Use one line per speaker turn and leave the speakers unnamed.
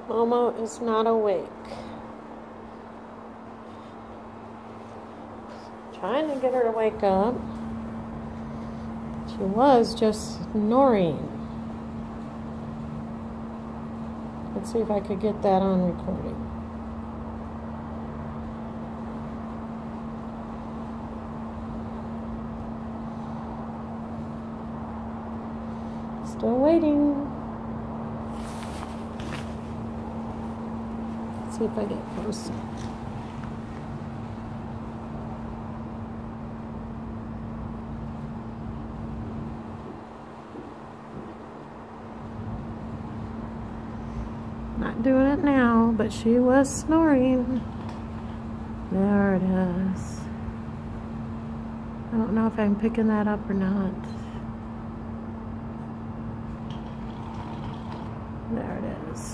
Momo is not awake. Trying to get her to wake up. She was just snoring. Let's see if I could get that on recording. Still waiting. Let's see if I get close. Not doing it now, but she was snoring. There it is. I don't know if I'm picking that up or not. There it is.